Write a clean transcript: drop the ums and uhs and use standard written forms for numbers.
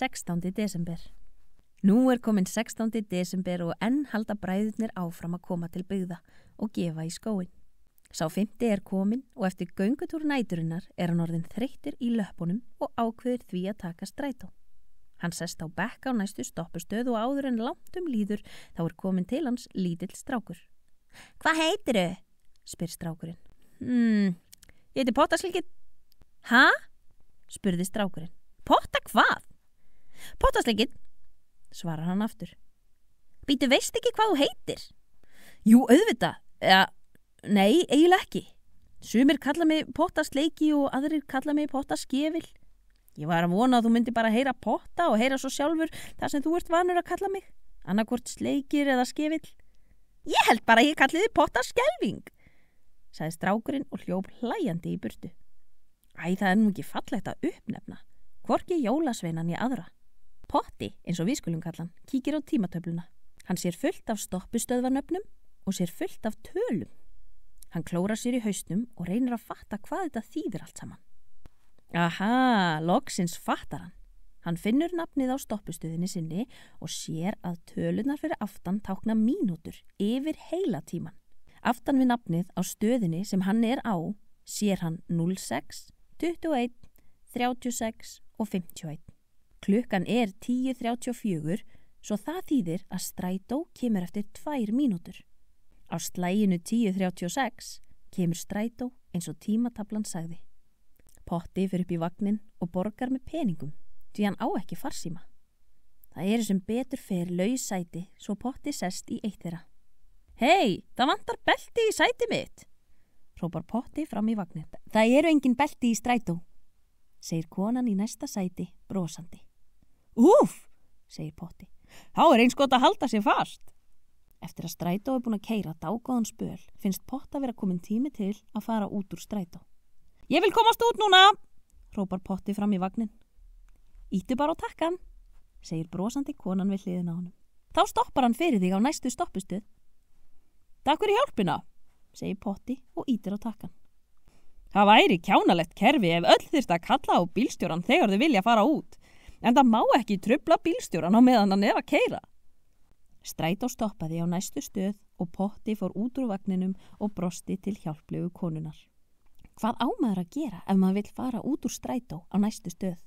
16. desember. Nú komin 16. desember og enn halda bræðurnir áfram að koma til byggða og gefa í skóinn. Sá 5. komin og eftir göngutúr næturinnar hann orðinn þreyttur í löppunum og ákveður því að taka strætó. Hann sest á bekk á næstu stoppustöð og áður en langt líður þá komin til hans lítill strákur. Hvað heitirðu? Spyr strákurinn. Ég heiti Pottaslíkinn. Ha? Spurði strákurinn. Potta hvað? Pottaslíkinn, svarar hann aftur. Bíddu, veist ekki hvað þú heitir? Jú, auðvitað. Nei, eiginlega ekki. Sumir kalla mig Pottasleiki og aðrir kalla mig Pottaskefil. Ég var að vona að þú myndi bara heyra potta og heyra svo sjálfur það sem þú ert vanur að kalla mig. Annarkvort sleikir eða skefil. Ég held bara að ég kalli þig Pottaskelving, sagði strákurinn og hljóp hlæjandi í burtu. Æ, það nú ekki fallegt að uppnefna. Hvorki jólasveinan í aðra. Potti, eins og við skulum kalla hann, kíkir á tímatöfluna. Hann sér fullt af stoppustöðvarnöfnum og sér fullt af tölum. Hann klórar sér í hausnum og reynir að fatta hvað þetta þýðir allt saman. Aha, loksins fattar hann. Hann finnur nafnið á stoppustöðinni sinni og sér að tölunar fyrir aftan tákna mínútur yfir heila tíman. Aftan við nafnið á stöðinni sem hann á, sér hann 06, 21, 36 og 51. Klukkan 10:34, svo það þýðir að strætó kemur eftir 2 mínútur. Á slaginu 10:36 kemur strætó eins og tímataflan sagði. Potti fer upp í vagnin og borgar með peningum, því hann á ekki farsíma. Það sem betur fer laus sæti, svo Potti sest í eitt þeirra. Hei, það vantar belti í sæti mitt, hrópar Potti fram í vagnin. Það engin belti í strætó, segir konan í næsta sæti brosandi. Úff, segir Potti, þá eins gott að halda sér fast. Eftir að strætó búin að keyra dágóðan spöl, finnst Potta vera komin tími til að fara út úr strætó. Ég vil komast út núna, hrópar Potti fram í vagnin. Íttu bara á takkan, segir brosandi konan við hliðina á honum. Þá stoppar hann fyrir þig á næstu stoppustöð. Takk fyrir hjálpina, segir Potti og ítir á takkan. Það væri kjánalegt kerfi ef öll þyrfti að kalla á bílstjóran þegar þau vilja fara út, en það má ekki trufla bílstjóran á meðan hann að keyra. Strætó stoppaði á næstu stöð og Potti fór út úr vagninum og brosti til hjálplegu konunar. Hvað á maður að gera ef maður vill fara út úr strætó á næstu stöð?